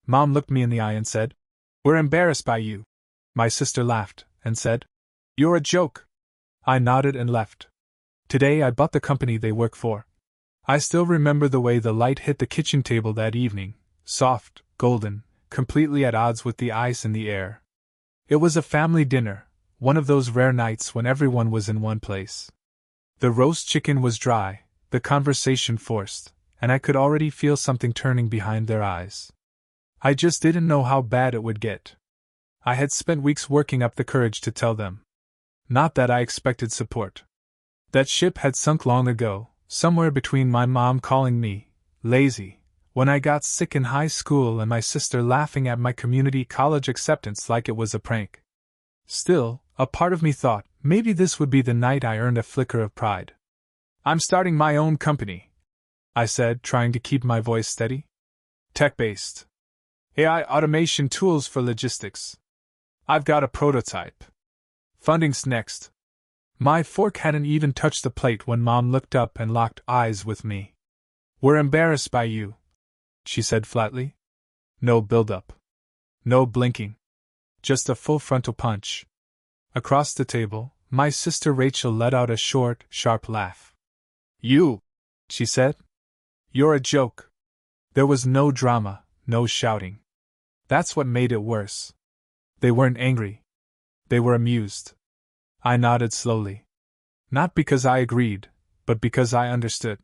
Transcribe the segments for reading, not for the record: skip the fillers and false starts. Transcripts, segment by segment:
Mom looked me in the eye and said, "We're embarrassed by you." My sister laughed and said, "You're a joke." I nodded and left. Today I bought the company they work for. I still remember the way the light hit the kitchen table that evening, soft, golden, completely at odds with the ice in the air. It was a family dinner, one of those rare nights when everyone was in one place. The roast chicken was dry, the conversation forced, and I could already feel something turning behind their eyes. I just didn't know how bad it would get. I had spent weeks working up the courage to tell them. Not that I expected support. That ship had sunk long ago, somewhere between my mom calling me lazy when I got sick in high school and my sister laughing at my community college acceptance like it was a prank. Still, a part of me thought, maybe this would be the night I earned a flicker of pride. "I'm starting my own company," I said, trying to keep my voice steady. "Tech-based. AI automation tools for logistics. I've got a prototype. Funding's next." My fork hadn't even touched the plate when Mom looked up and locked eyes with me. "We're embarrassed by you," she said flatly. No build-up. No blinking. Just a full frontal punch. Across the table, my sister Rachel let out a short, sharp laugh. "You," she said. "You're a joke." There was no drama, no shouting. That's what made it worse. They weren't angry. They were amused. I nodded slowly. Not because I agreed, but because I understood.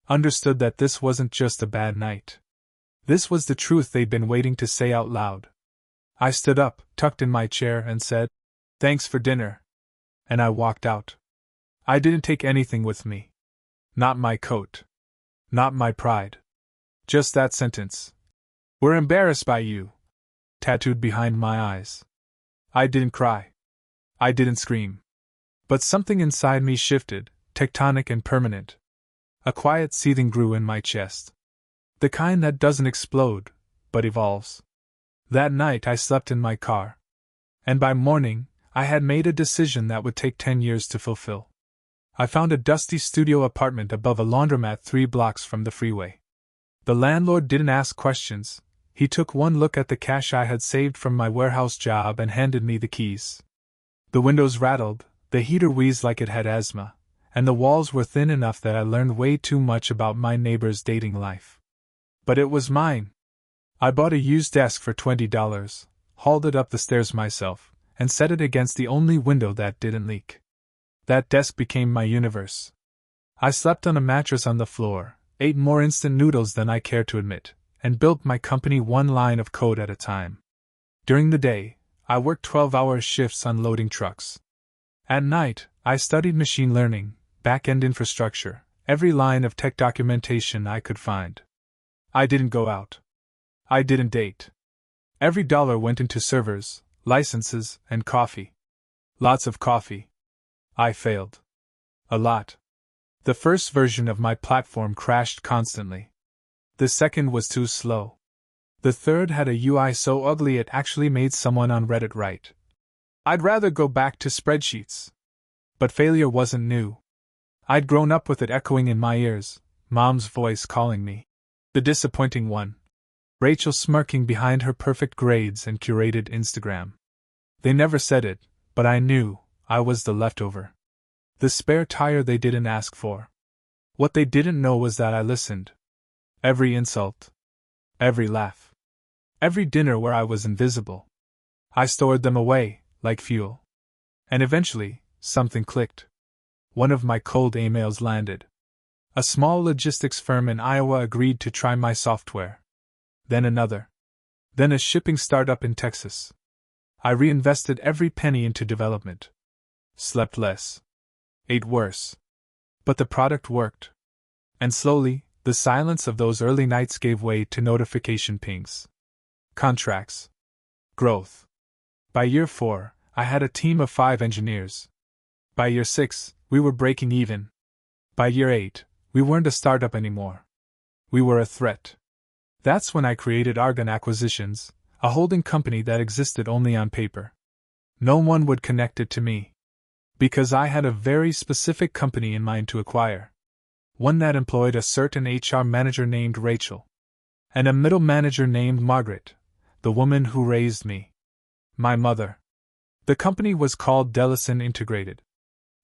Understood that this wasn't just a bad night. This was the truth they'd been waiting to say out loud. I stood up, tucked in my chair, and said, "Thanks for dinner." And I walked out. I didn't take anything with me. Not my coat. Not my pride. Just that sentence. "We're embarrassed by you," tattooed behind my eyes. I didn't cry. I didn't scream. But something inside me shifted, tectonic and permanent. A quiet seething grew in my chest. The kind that doesn't explode, but evolves. That night I slept in my car. And by morning, I had made a decision that would take 10 years to fulfill. I found a dusty studio apartment above a laundromat 3 blocks from the freeway. The landlord didn't ask questions. He took one look at the cash I had saved from my warehouse job and handed me the keys. The windows rattled, the heater wheezed like it had asthma, and the walls were thin enough that I learned way too much about my neighbor's dating life. But it was mine. I bought a used desk for $20, hauled it up the stairs myself, and set it against the only window that didn't leak. That desk became my universe. I slept on a mattress on the floor, ate more instant noodles than I cared to admit, and built my company one line of code at a time. During the day, I worked 12-hour shifts unloading trucks. At night, I studied machine learning, back-end infrastructure, every line of tech documentation I could find. I didn't go out. I didn't date. Every dollar went into servers, licenses, and coffee. Lots of coffee. I failed. A lot. The first version of my platform crashed constantly. The second was too slow. The third had a UI so ugly it actually made someone on Reddit write, "I'd rather go back to spreadsheets." But failure wasn't new. I'd grown up with it echoing in my ears, Mom's voice calling me the disappointing one. Rachel smirking behind her perfect grades and curated Instagram. They never said it, but I knew I was the leftover. The spare tire they didn't ask for. What they didn't know was that I listened. Every insult. Every laugh. Every dinner where I was invisible. I stored them away, like fuel. And eventually, something clicked. One of my cold emails landed. A small logistics firm in Iowa agreed to try my software. Then another. Then a shipping startup in Texas. I reinvested every penny into development. Slept less. Ate worse. But the product worked. And slowly, the silence of those early nights gave way to notification pings. Contracts. Growth. By year 4, I had a team of 5 engineers. By year 6, we were breaking even. By year 8, we weren't a startup anymore. We were a threat. That's when I created Argon Acquisitions, a holding company that existed only on paper. No one would connect it to me. Because I had a very specific company in mind to acquire. One that employed a certain HR manager named Rachel. and a middle manager named Margaret, the woman who raised me. My mother. The company was called Dellison Integrated.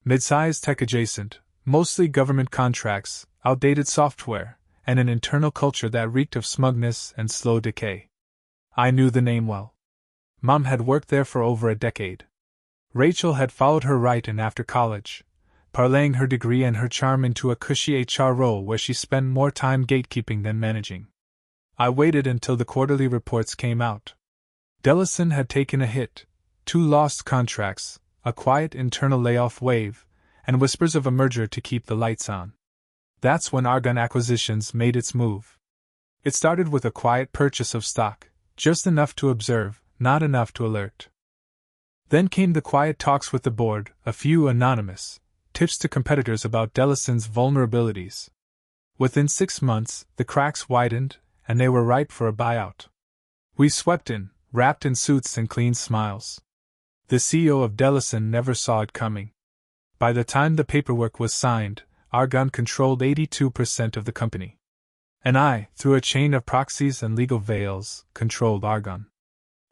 Mid-sized tech-adjacent, mostly government contracts, outdated software, and an internal culture that reeked of smugness and slow decay. I knew the name well. Mom had worked there for over a decade. Rachel had followed her right in after college, parlaying her degree and her charm into a cushy HR role where she spent more time gatekeeping than managing. I waited until the quarterly reports came out. Dellison had taken a hit, 2 lost contracts, a quiet internal layoff wave, and whispers of a merger to keep the lights on. That's when Argonne Acquisitions made its move. It started with a quiet purchase of stock, just enough to observe, not enough to alert. Then came the quiet talks with the board, a few anonymous tips to competitors about Dellison's vulnerabilities. Within 6 months, the cracks widened, and they were ripe for a buyout. We swept in, wrapped in suits and clean smiles. The CEO of Dellison never saw it coming. By the time the paperwork was signed, Argonne controlled 82% of the company. And I, through a chain of proxies and legal veils, controlled Argonne.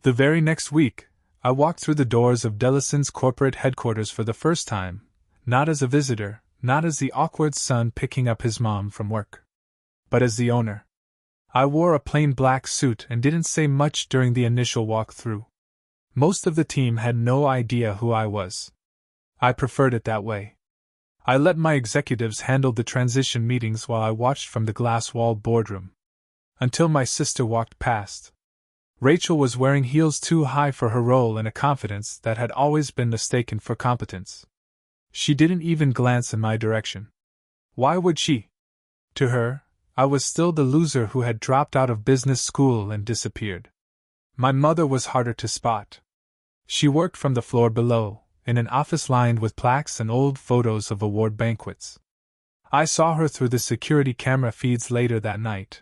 The very next week, I walked through the doors of Dellison's corporate headquarters for the first time, not as a visitor, not as the awkward son picking up his mom from work, but as the owner. I wore a plain black suit and didn't say much during the initial walk-through. Most of the team had no idea who I was. I preferred it that way. I let my executives handle the transition meetings while I watched from the glass-walled boardroom. Until my sister walked past. Rachel was wearing heels too high for her role and a confidence that had always been mistaken for competence. She didn't even glance in my direction. Why would she? To her, I was still the loser who had dropped out of business school and disappeared. My mother was harder to spot. She worked from the floor below, in an office lined with plaques and old photos of award banquets. I saw her through the security camera feeds later that night.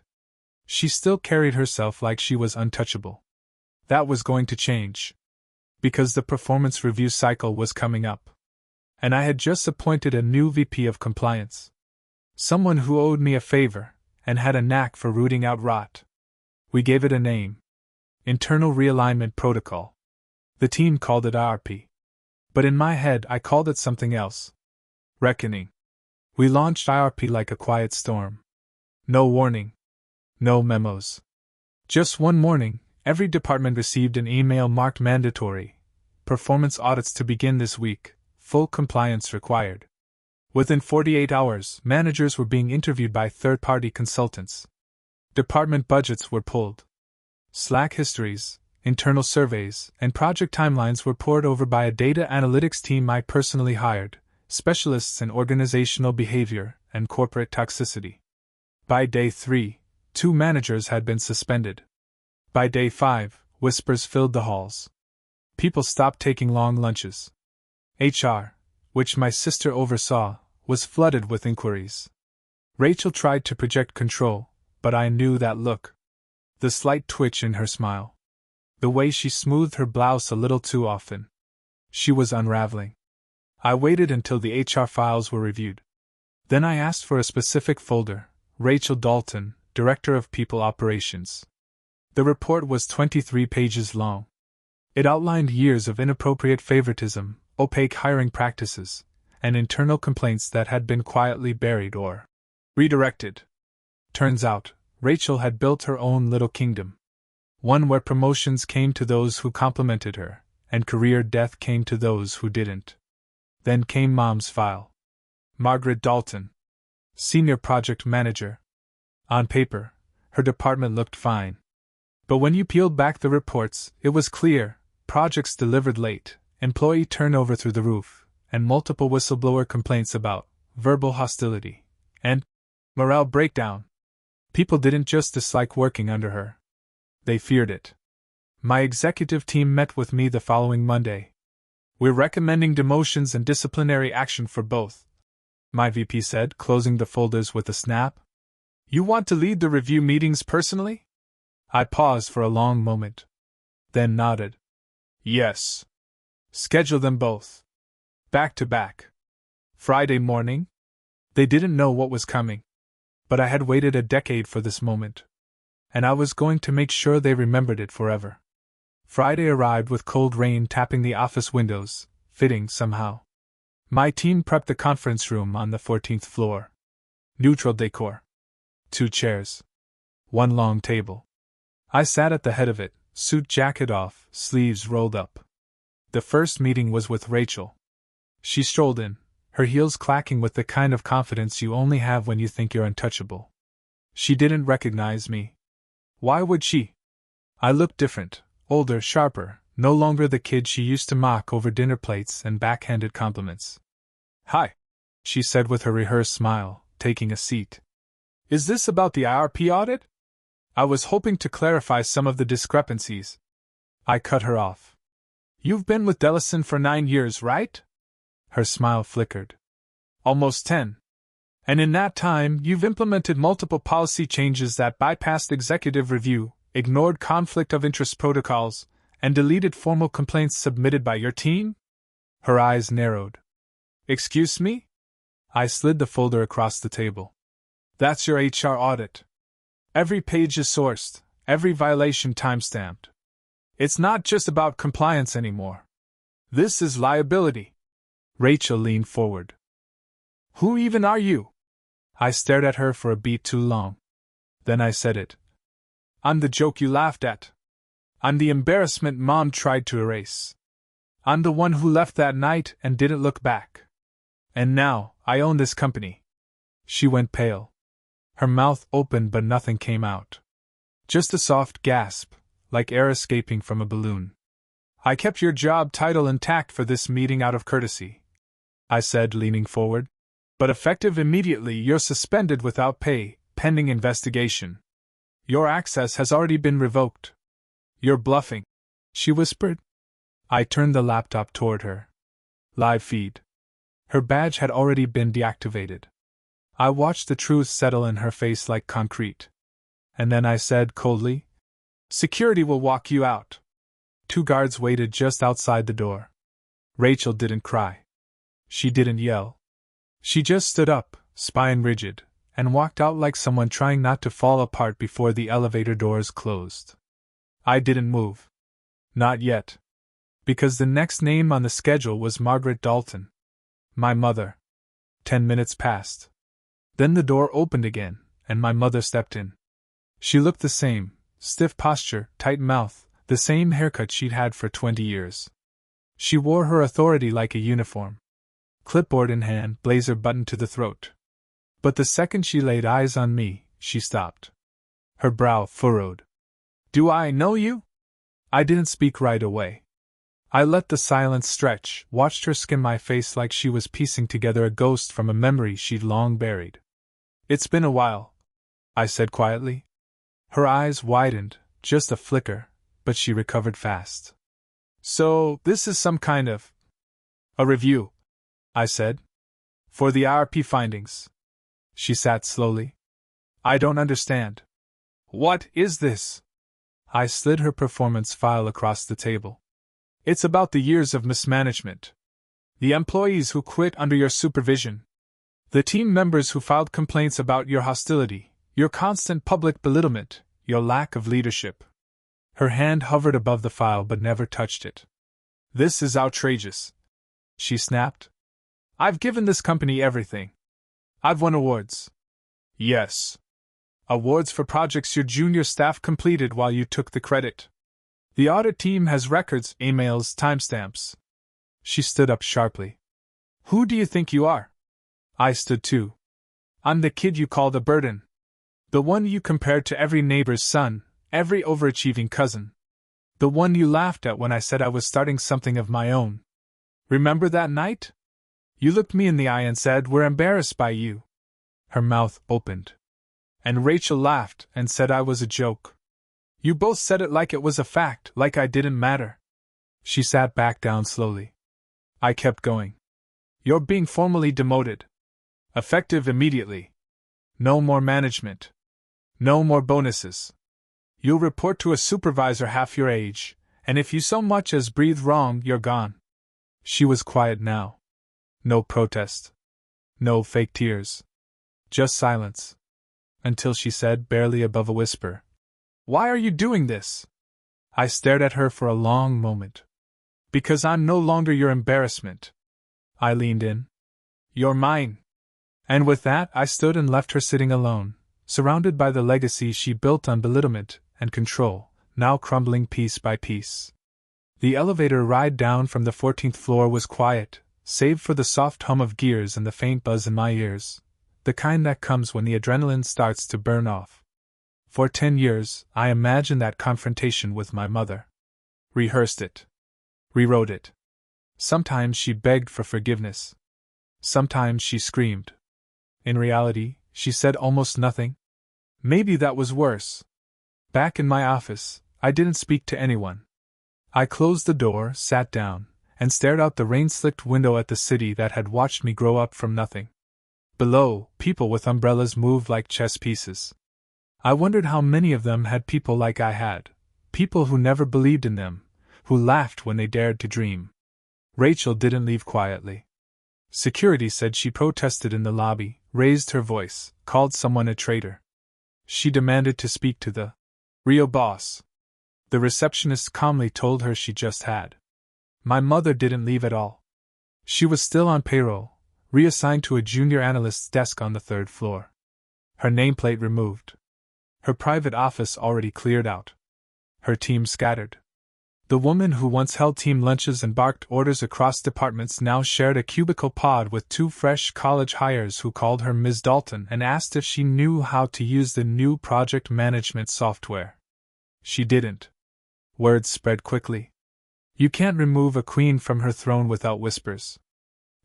She still carried herself like she was untouchable. That was going to change. Because the performance review cycle was coming up. And I had just appointed a new VP of compliance. Someone who owed me a favor, and had a knack for rooting out rot. We gave it a name. Internal Realignment Protocol. The team called it IRP. But in my head I called it something else. Reckoning. We launched IRP like a quiet storm. No warning. No memos. Just one morning, every department received an email marked mandatory. Performance audits to begin this week. Full compliance required. Within 48 hours, managers were being interviewed by third-party consultants. Department budgets were pulled. Slack histories, internal surveys, and project timelines were poured over by a data analytics team I personally hired, specialists in organizational behavior and corporate toxicity. By day 3, 2 managers had been suspended. By day 5, whispers filled the halls. People stopped taking long lunches. HR, which my sister oversaw, was flooded with inquiries. Rachel tried to project control, but I knew that look. The slight twitch in her smile. The way she smoothed her blouse a little too often. She was unraveling. I waited until the HR files were reviewed. Then I asked for a specific folder, Rachel Dalton, Director of People Operations. The report was 23 pages long. It outlined years of inappropriate favoritism, opaque hiring practices, and internal complaints that had been quietly buried or redirected. Turns out, Rachel had built her own little kingdom. One where promotions came to those who complimented her, and career death came to those who didn't. Then came Mom's file. Margaret Dalton, Senior Project Manager. On paper, her department looked fine. But when you peeled back the reports, it was clear: projects delivered late, employee turnover through the roof, and multiple whistleblower complaints about verbal hostility and morale breakdown. People didn't just dislike working under her. They feared it. My executive team met with me the following Monday. We're recommending demotions and disciplinary action for both, my VP said, closing the folders with a snap. You want to lead the review meetings personally? I paused for a long moment. Then nodded. Yes. Schedule them both. Back to back. Friday morning? They didn't know what was coming. But I had waited a decade for this moment. and I was going to make sure they remembered it forever. Friday arrived with cold rain tapping the office windows, fitting somehow. My team prepped the conference room on the 14th floor. Neutral decor. 2 chairs. 1 long table. I sat at the head of it, suit jacket off, sleeves rolled up. The first meeting was with Rachel. She strolled in, her heels clacking with the kind of confidence you only have when you think you're untouchable. She didn't recognize me. Why would she? I looked different, older, sharper, no longer the kid she used to mock over dinner plates and backhanded compliments. "Hi," she said with her rehearsed smile, taking a seat. "Is this about the IRP audit?" I was hoping to clarify some of the discrepancies. I cut her off. "You've been with Dellison for 9 years, right?" Her smile flickered. "Almost 10. And in that time, you've implemented multiple policy changes that bypassed executive review, ignored conflict of interest protocols, and deleted formal complaints submitted by your team?" Her eyes narrowed. "Excuse me?" I slid the folder across the table. "That's your HR audit. Every page is sourced, every violation timestamped. It's not just about compliance anymore. This is liability." Rachel leaned forward. "Who even are you?" I stared at her for a beat too long. Then I said it. "I'm the joke you laughed at. I'm the embarrassment Mom tried to erase. I'm the one who left that night and didn't look back. And now, I own this company." She went pale. Her mouth opened but nothing came out. Just a soft gasp, like air escaping from a balloon. "I kept your job title intact for this meeting out of courtesy," I said, leaning forward. "But effective immediately, you're suspended without pay, pending investigation. Your access has already been revoked." "You're bluffing," she whispered. I turned the laptop toward her. Live feed. Her badge had already been deactivated. I watched the truth settle in her face like concrete. And then I said coldly, "Security will walk you out." 2 guards waited just outside the door. Rachel didn't cry. She didn't yell. She just stood up, spine rigid, and walked out like someone trying not to fall apart before the elevator doors closed. I didn't move. Not yet. Because the next name on the schedule was Margaret Dalton. My mother. 10 minutes passed. Then the door opened again, and my mother stepped in. She looked the same, stiff posture, tight mouth, the same haircut she'd had for 20 years. She wore her authority like a uniform. Clipboard in hand, blazer buttoned to the throat. But the second she laid eyes on me, she stopped. Her brow furrowed. "Do I know you?" I didn't speak right away. I let the silence stretch, watched her skim my face like she was piecing together a ghost from a memory she'd long buried. "It's been a while," I said quietly. Her eyes widened, just a flicker, but she recovered fast. "So, this is some kind of a review," I said. "For the IRP findings." She sat slowly. "I don't understand. What is this?" I slid her performance file across the table. "It's about the years of mismanagement. The employees who quit under your supervision. The team members who filed complaints about your hostility, your constant public belittlement, your lack of leadership." Her hand hovered above the file but never touched it. "This is outrageous," she snapped. "I've given this company everything. I've won awards." "Yes. Awards for projects your junior staff completed while you took the credit. The audit team has records, emails, timestamps." She stood up sharply. "Who do you think you are?" I stood too. "I'm the kid you called a burden. The one you compared to every neighbor's son, every overachieving cousin. The one you laughed at when I said I was starting something of my own. Remember that night? You looked me in the eye and said, 'We're embarrassed by you.'" Her mouth opened. "And Rachel laughed and said I was a joke. You both said it like it was a fact, like I didn't matter." She sat back down slowly. I kept going. "You're being formally demoted. Effective immediately. No more management. No more bonuses. You'll report to a supervisor half your age, and if you so much as breathe wrong, you're gone." She was quiet now. No protest. No fake tears. Just silence. Until she said, barely above a whisper, Why are you doing this? I stared at her for a long moment. Because I'm no longer your embarrassment. I leaned in. You're mine. And with that, I stood and left her sitting alone, surrounded by the legacy she built on belittlement and control, now crumbling piece by piece. The elevator ride down from the 14th floor was quiet, save for the soft hum of gears and the faint buzz in my ears, the kind that comes when the adrenaline starts to burn off. For 10 years, I imagined that confrontation with my mother. Rehearsed it. Rewrote it. Sometimes she begged for forgiveness. Sometimes she screamed. In reality, she said almost nothing. Maybe that was worse. Back in my office, I didn't speak to anyone. I closed the door, sat down, and stared out the rain-slicked window at the city that had watched me grow up from nothing. Below, people with umbrellas moved like chess pieces. I wondered how many of them had people like I had, people who never believed in them, who laughed when they dared to dream. Rachel didn't leave quietly. Security said she protested in the lobby, raised her voice, called someone a traitor. She demanded to speak to the real boss. The receptionist calmly told her she just had. My mother didn't leave at all. She was still on payroll, reassigned to a junior analyst's desk on the 3rd floor. Her nameplate removed. Her private office already cleared out. Her team scattered. The woman who once held team lunches and barked orders across departments now shared a cubicle pod with 2 fresh college hires who called her Ms. Dalton and asked if she knew how to use the new project management software. She didn't. Word spread quickly. You can't remove a queen from her throne without whispers.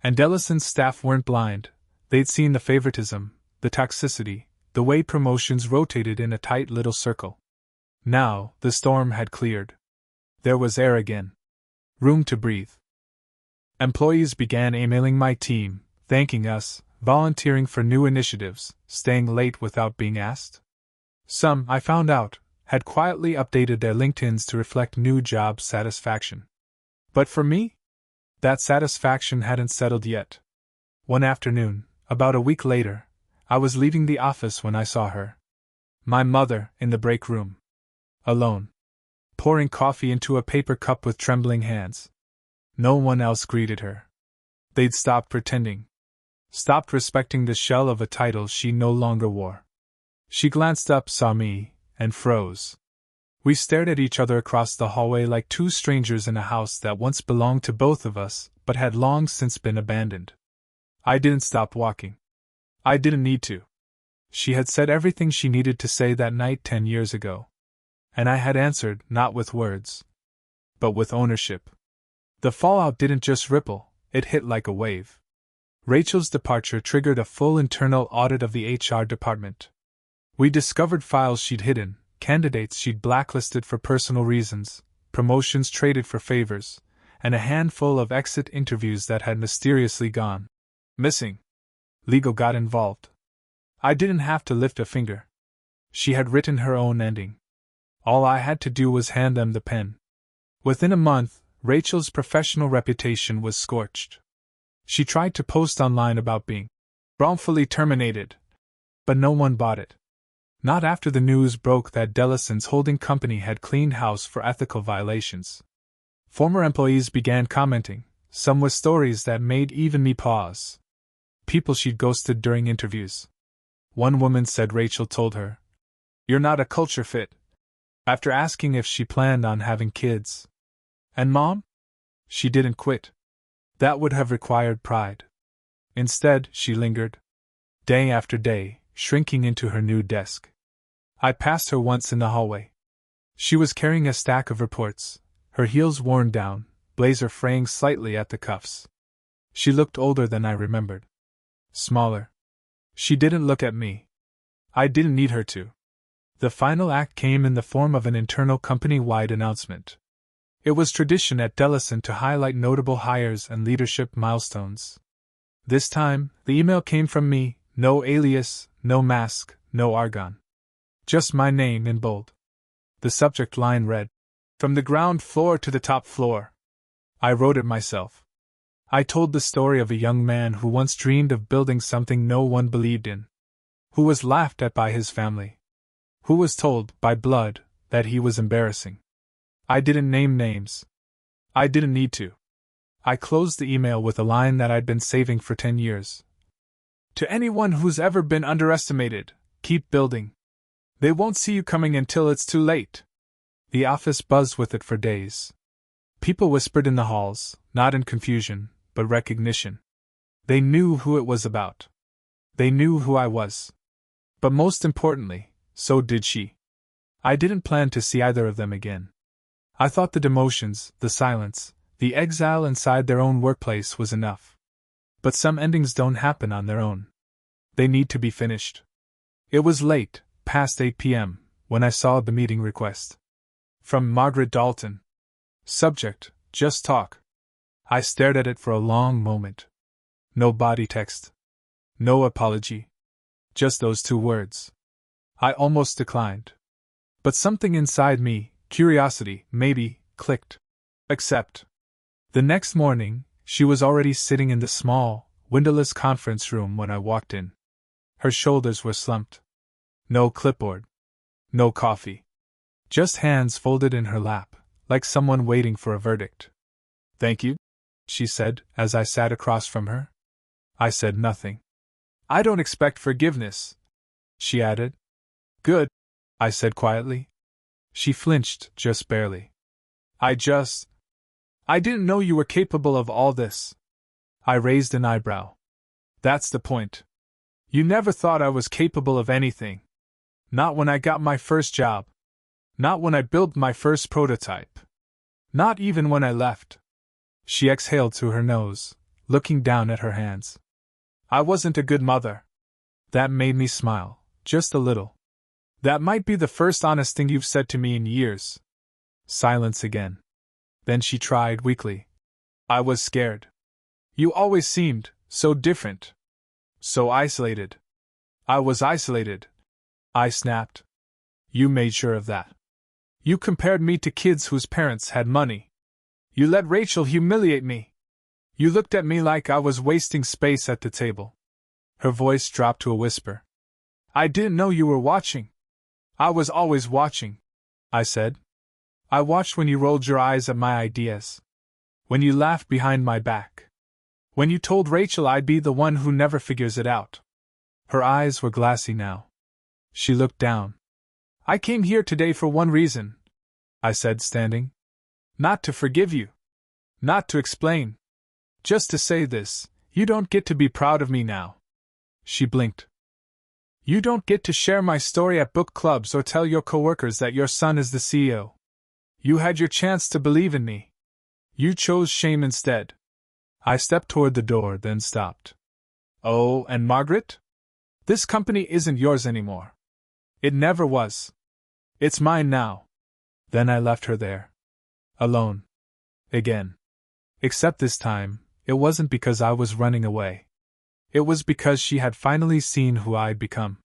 And Ellison's staff weren't blind. They'd seen the favoritism, the toxicity, the way promotions rotated in a tight little circle. Now, the storm had cleared. There was air again. Room to breathe. Employees began emailing my team, thanking us, volunteering for new initiatives, staying late without being asked. Some, I found out, had quietly updated their LinkedIns to reflect new job satisfaction. But for me, that satisfaction hadn't settled yet. One afternoon, about a week later, I was leaving the office when I saw her. My mother, in the break room. Alone. Pouring coffee into a paper cup with trembling hands. No one else greeted her. They'd stopped pretending. Stopped respecting the shell of a title she no longer wore. She glanced up, saw me, and froze. We stared at each other across the hallway like 2 strangers in a house that once belonged to both of us, but had long since been abandoned. I didn't stop walking. I didn't need to. She had said everything she needed to say that night 10 years ago. And I had answered, not with words, but with ownership. The fallout didn't just ripple, it hit like a wave. Rachel's departure triggered a full internal audit of the HR department. We discovered files she'd hidden, candidates she'd blacklisted for personal reasons, promotions traded for favors, and a handful of exit interviews that had mysteriously gone missing. Legal got involved. I didn't have to lift a finger. She had written her own ending. All I had to do was hand them the pen. Within a month, Rachel's professional reputation was scorched. She tried to post online about being wrongfully terminated, but no one bought it. Not after the news broke that Dellison's holding company had cleaned house for ethical violations. Former employees began commenting, some with stories that made even me pause. People she'd ghosted during interviews. One woman said Rachel told her, "You're not a culture fit," after asking if she planned on having kids. And Mom? She didn't quit. That would have required pride. Instead, she lingered. Day after day, shrinking into her new desk. I passed her once in the hallway. She was carrying a stack of reports, her heels worn down, blazer fraying slightly at the cuffs. She looked older than I remembered. Smaller. She didn't look at me. I didn't need her to. The final act came in the form of an internal company-wide announcement. It was tradition at Dellison to highlight notable hires and leadership milestones. This time, the email came from me, no alias, no mask, no argon. Just my name in bold. The subject line read, "From the ground floor to the top floor." I wrote it myself. I told the story of a young man who once dreamed of building something no one believed in. Who was laughed at by his family. Who was told, by blood, that he was embarrassing. I didn't name names. I didn't need to. I closed the email with a line that I'd been saving for 10 years. To anyone who's ever been underestimated, keep building. They won't see you coming until it's too late. The office buzzed with it for days. People whispered in the halls, not in confusion, but recognition. They knew who it was about. They knew who I was. But most importantly, so did she. I didn't plan to see either of them again. I thought the demotions, the silence, the exile inside their own workplace was enough. But some endings don't happen on their own. They need to be finished. It was late, past 8 p.m., when I saw the meeting request. From Margaret Dalton. Subject, just talk. I stared at it for a long moment. No body text. No apology. Just those 2 words. I almost declined. But something inside me, curiosity, maybe, clicked. Accept. The next morning, she was already sitting in the small, windowless conference room when I walked in. Her shoulders were slumped. No clipboard. No coffee. Just hands folded in her lap, like someone waiting for a verdict. Thank you, she said, as I sat across from her. I said nothing. I don't expect forgiveness, she added. Good, I said quietly. She flinched, just barely. I didn't know you were capable of all this. I raised an eyebrow. That's the point. You never thought I was capable of anything. Not when I got my first job. Not when I built my first prototype. Not even when I left. She exhaled through her nose, looking down at her hands. I wasn't a good mother. That made me smile, just a little. That might be the first honest thing you've said to me in years. Silence again. Then she tried weakly. I was scared. You always seemed so different. So isolated. I was isolated. I snapped. You made sure of that. You compared me to kids whose parents had money. You let Rachel humiliate me. You looked at me like I was wasting space at the table. Her voice dropped to a whisper. I didn't know you were watching. I was always watching, I said. I watched when you rolled your eyes at my ideas. When you laughed behind my back. When you told Rachel I'd be the one who never figures it out. Her eyes were glassy now. She looked down. I came here today for one reason, I said, standing. Not to forgive you. Not to explain. Just to say this, you don't get to be proud of me now. She blinked. You don't get to share my story at book clubs or tell your coworkers that your son is the CEO. You had your chance to believe in me. You chose shame instead. I stepped toward the door, then stopped. Oh, and Margaret? This company isn't yours anymore. It never was. It's mine now. Then I left her there. Alone. Again. Except this time, it wasn't because I was running away. It was because she had finally seen who I'd become.